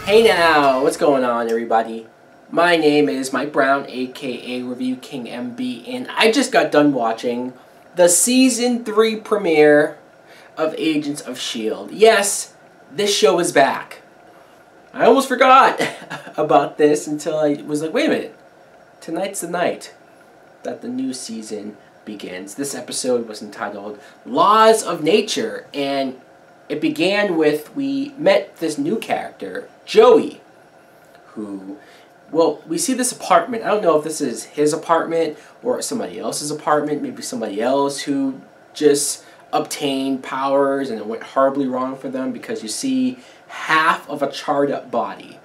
Hey now, what's going on everybody? My name is Mike Brown, aka Review King MB, and I just got done watching the Season 3 premiere of Agents of S.H.I.E.L.D. Yes, this show is back. I almost forgot about this until I was like, wait a minute, tonight's the night that the new season begins. This episode was entitled Laws of Nature, and it began with, we met this new character, Joey, who, well, we see this apartment. I don't know if this is his apartment or somebody else's apartment, maybe somebody else who just obtained powers and it went horribly wrong for them, because you see half of a charred up body.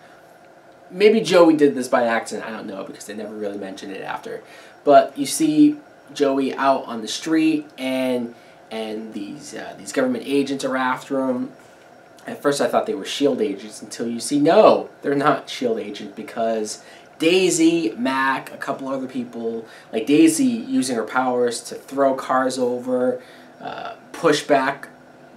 Maybe Joey did this by accident, I don't know, because they never really mentioned it after. But you see Joey out on the street, and these government agents are after him. At first I thought they were S.H.I.E.L.D. agents, until you see, no, they're not S.H.I.E.L.D. agents, because Daisy, Mac, a couple other people, like Daisy using her powers to throw cars over, push back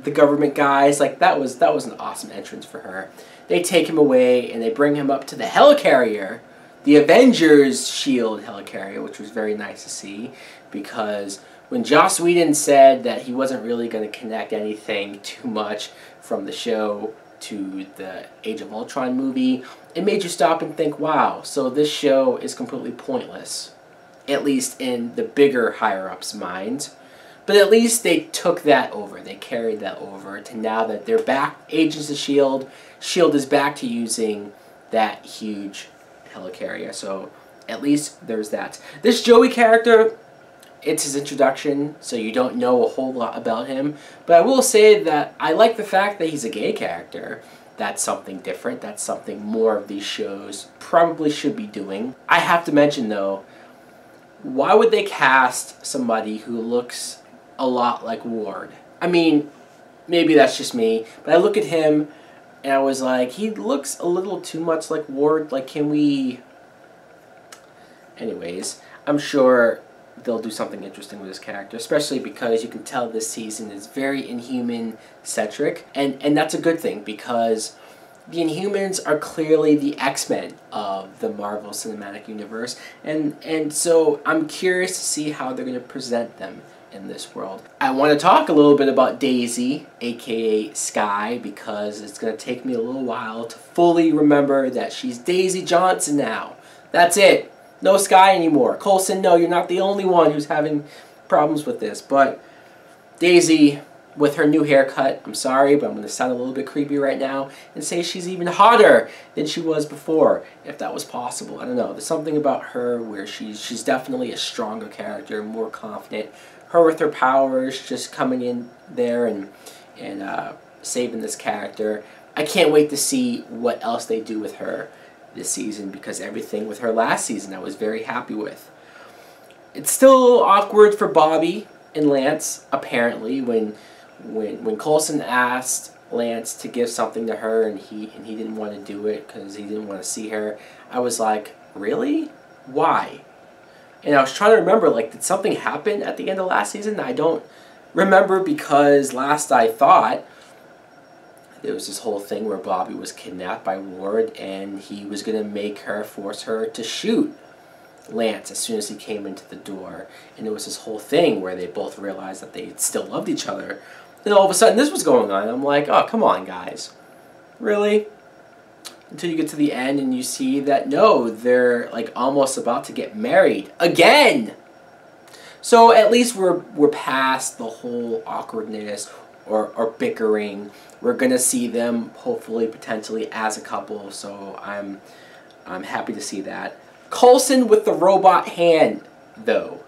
the government guys, like that was an awesome entrance for her. They take him away and they bring him up to the helicarrier, the Avengers S.H.I.E.L.D. helicarrier, which was very nice to see, because when Joss Whedon said that he wasn't really going to connect anything too much from the show to the Age of Ultron movie, it made you stop and think, wow, so this show is completely pointless, at least in the bigger higher-ups' minds. But at least they took that over, they carried that over to now that they're back, Agents of S.H.I.E.L.D. S.H.I.E.L.D. is back to using that huge helicarrier, so at least there's that. This Joey character, it's his introduction, so you don't know a whole lot about him. But I will say that I like the fact that he's a gay character. That's something different. That's something more of these shows probably should be doing. I have to mention, though, why would they cast somebody who looks a lot like Ward? I mean, maybe that's just me, but I look at him and I was like, he looks a little too much like Ward. Like, can we... Anyways, I'm sure they'll do something interesting with this character, especially because you can tell this season is very Inhuman-centric, and that's a good thing, because the Inhumans are clearly the X-Men of the Marvel Cinematic Universe, and so I'm curious to see how they're going to present them in this world. I want to talk a little bit about Daisy, aka Skye, because it's going to take me a little while to fully remember that she's Daisy Johnson now. That's it. No Skye anymore. Coulson, no, you're not the only one who's having problems with this. But Daisy, with her new haircut, I'm sorry, but I'm going to sound a little bit creepy right now and say she's even hotter than she was before, if that was possible. I don't know. There's something about her where she's definitely a stronger character, more confident. Her with her powers, just coming in there and saving this character. I can't wait to see what else they do with her this season, because everything with her last season I was very happy with. It's still a little awkward for Bobby and Lance, apparently, when Coulson asked Lance to give something to her and he didn't want to do it because he didn't want to see her. I was like, really? Why? And I was trying to remember, like, did something happen at the end of last season? I don't remember, because last I thought there was this whole thing where Bobby was kidnapped by Ward, and he was going to force her to shoot Lance as soon as he came into the door. And it was this whole thing where they both realized that they still loved each other. Then all of a sudden this was going on. I'm like, oh, come on, guys. Really? Until you get to the end and you see that, no, they're like almost about to get married. Again! So at least we're past the whole awkwardness or bickering. We're gonna see them hopefully potentially as a couple, so I'm happy to see that. Coulson with the robot hand, though,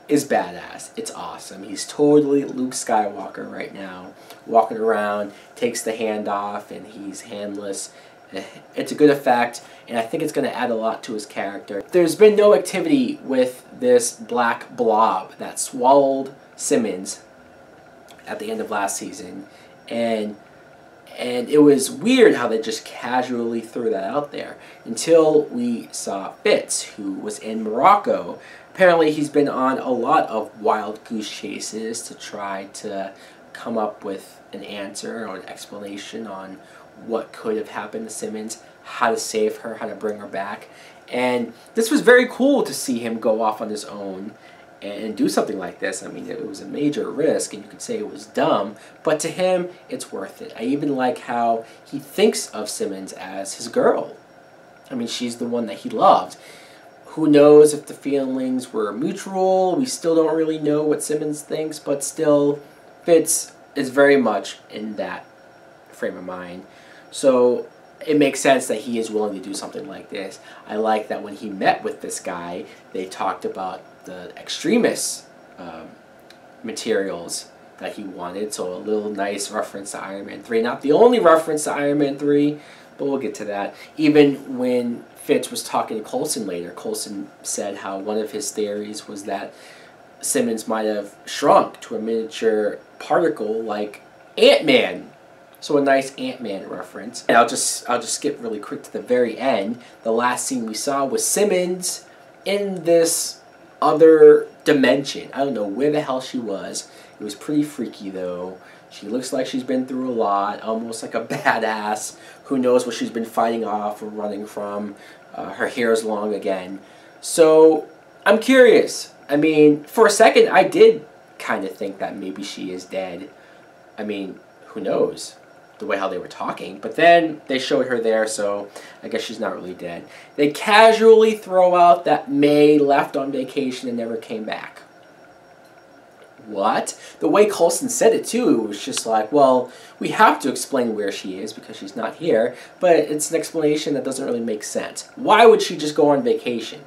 is badass. It's awesome. He's totally Luke Skywalker right now, walking around, takes the hand off, and he's handless. It's a good effect, and I think it's going to add a lot to his character. There's been no activity with this black blob that swallowed Simmons at the end of last season, and it was weird how they just casually threw that out there until we saw Fitz, who was in Morocco. Apparently he's been on a lot of wild goose chases to try to come up with an answer or an explanation on what could have happened to Simmons, how to save her, how to bring her back. And this was very cool to see him go off on his own and do something like this. I mean, it was a major risk, and you could say it was dumb, but to him, it's worth it. I even like how he thinks of Simmons as his girl. I mean, she's the one that he loved. Who knows if the feelings were mutual? We still don't really know what Simmons thinks, but still, Fitz is very much in that frame of mind. So it makes sense that he is willing to do something like this. I like that when he met with this guy, they talked about the extremist materials that he wanted. So a little nice reference to Iron Man 3. Not the only reference to Iron Man 3, but we'll get to that. Even when Fitz was talking to Coulson later, Coulson said how one of his theories was that Simmons might have shrunk to a miniature particle like Ant-Man. So a nice Ant-Man reference. And I'll just skip really quick to the very end. The last scene we saw was Simmons in this other dimension. I don't know where the hell she was. It was pretty freaky though. She looks like she's been through a lot, almost like a badass. Who knows what she's been fighting off or running from. Her hair is long again. So I'm curious. I mean, for a second I did kind of think that maybe she is dead. I mean, who knows? The way how they were talking. But then they showed her there, so I guess she's not really dead. They casually throw out that May left on vacation and never came back. What? The way Coulson said it too, it was just like, well, we have to explain where she is because she's not here, but it's an explanation that doesn't really make sense. Why would she just go on vacation?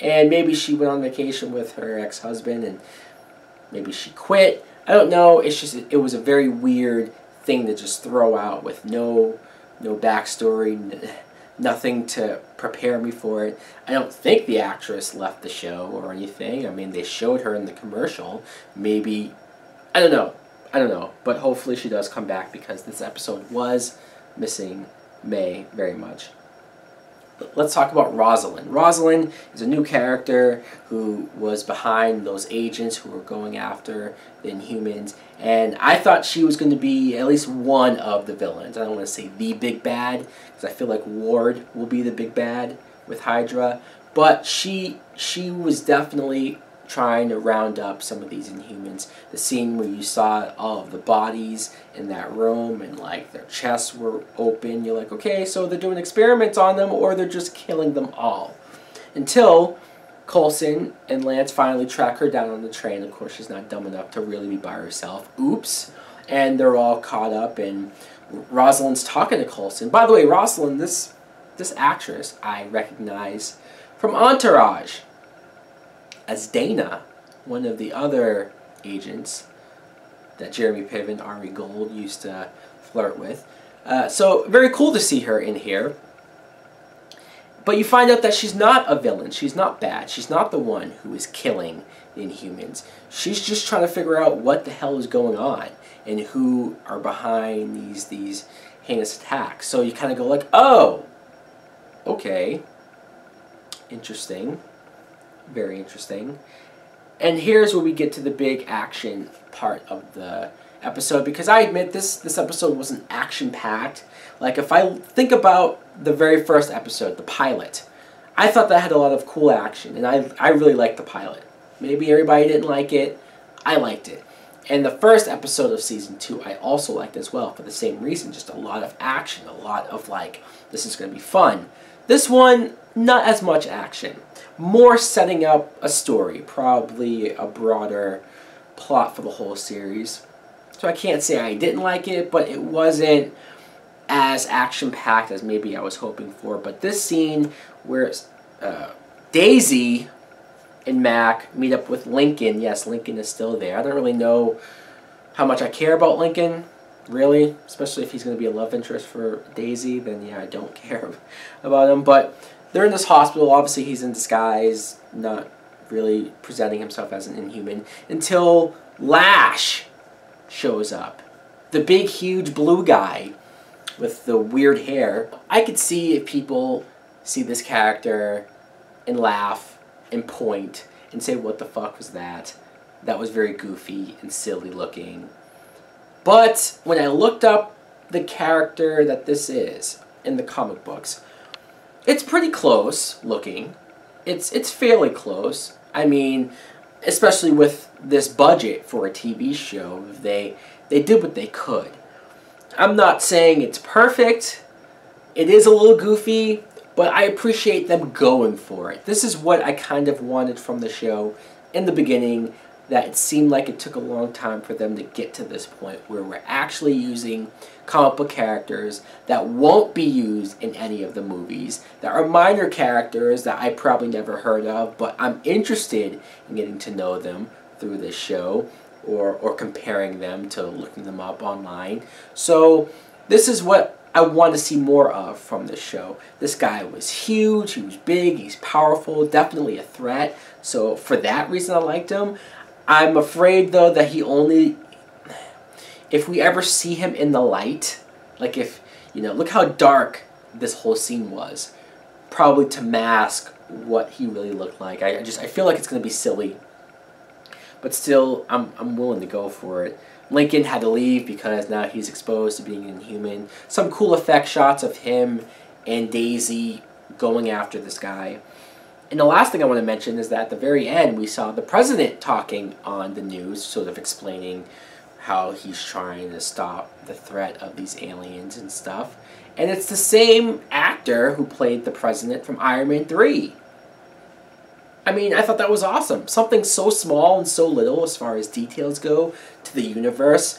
And maybe she went on vacation with her ex-husband and maybe she quit. I don't know. It's just, it was a very weird thing to just throw out with no backstory, nothing to prepare me for it. I don't think the actress left the show or anything. I mean, they showed her in the commercial. Maybe, I don't know. But hopefully she does come back because this episode was missing May very much. Let's talk about Rosalind. Rosalind is a new character who was behind those agents who were going after the Inhumans. And I thought she was going to be at least one of the villains. I don't want to say the big bad, because I feel like Ward will be the big bad with Hydra. But she was definitely trying to round up some of these Inhumans. The scene where you saw all of the bodies in that room and like their chests were open, you're like, okay, so they're doing experiments on them or they're just killing them all. Until Coulson and Lance finally track her down on the train. Of course, she's not dumb enough to really be by herself. Oops. And they're all caught up and Rosalind's talking to Coulson. By the way, Rosalind, this actress I recognize from Entourage as Dana, one of the other agents that Jeremy Piven and Ari Gold used to flirt with. So very cool to see her in here. But you find out that she's not a villain. She's not bad. She's not the one who is killing the Inhumans. She's just trying to figure out what the hell is going on and who are behind these heinous attacks. So you kind of go like, oh, okay, interesting. Very interesting. And here's where we get to the big action part of the episode, because I admit this episode wasn't action-packed. Like, if I think about the very first episode, the pilot, I thought that had a lot of cool action, and I really liked the pilot. Maybe everybody didn't like it. I liked it. And the first episode of Season 2 I also liked as well, for the same reason. Just a lot of action, a lot of like, this is going to be fun. This one, not as much action. More setting up a story, probably a broader plot for the whole series. So I can't say I didn't like it, but it wasn't as action-packed as maybe I was hoping for. But this scene where Daisy and Mac meet up with Lincoln, yes, Lincoln is still there. I don't really know how much I care about Lincoln, really, especially if he's going to be a love interest for Daisy, then yeah, I don't care about him. But they're in this hospital. Obviously, he's in disguise, not really presenting himself as an Inhuman, until Lash shows up. The big, huge blue guy with the weird hair. I could see if people see this character and laugh and point and say, what the fuck was that? That was very goofy and silly looking. But when I looked up the character that this is in the comic books. It's pretty close looking. It's fairly close. I mean, especially with this budget for a TV show, they did what they could. I'm not saying it's perfect. It is a little goofy, but I appreciate them going for it. This is what I kind of wanted from the show in the beginning, that it seemed like it took a long time for them to get to this point where we're actually using comic book characters that won't be used in any of the movies, that are minor characters that I probably never heard of, but I'm interested in getting to know them through this show, or comparing them to looking them up online. So this is what I want to see more of from this show. This guy was huge, he was big, he's powerful, definitely a threat. So for that reason I liked him. I'm afraid though that he only, if we ever see him in the light, like if, you know, look how dark this whole scene was, probably to mask what he really looked like. I feel like it's going to be silly, but still I'm willing to go for it. Lincoln had to leave because now he's exposed to being inhuman. Some cool effect shots of him and Daisy going after this guy. And the last thing I want to mention is that at the very end we saw the president talking on the news, sort of explaining how he's trying to stop the threat of these aliens and stuff. And it's the same actor who played the president from Iron Man 3. I mean, I thought that was awesome. Something so small and so little as far as details go to the universe.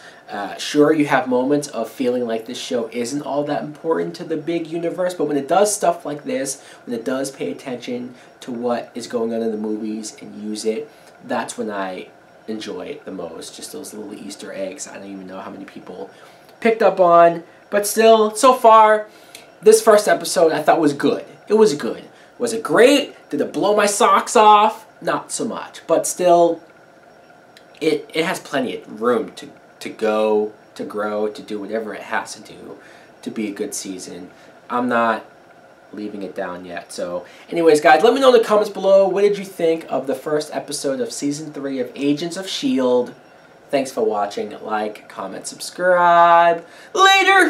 Sure, you have moments of feeling like this show isn't all that important to the big universe, but when it does stuff like this, when it does pay attention to what is going on in the movies and use it, that's when I enjoy it the most. Just those little Easter eggs I don't even know how many people picked up on. But still, so far, this first episode I thought was good. It was good. Was it great? Did it blow my socks off? Not so much. But still, it has plenty of room to go, to grow, to do whatever it has to do to be a good season. I'm not leaving it down yet. So anyways, guys, let me know in the comments below, what did you think of the first episode of Season 3 of Agents of S.H.I.E.L.D. Thanks for watching. Like, comment, subscribe. Later!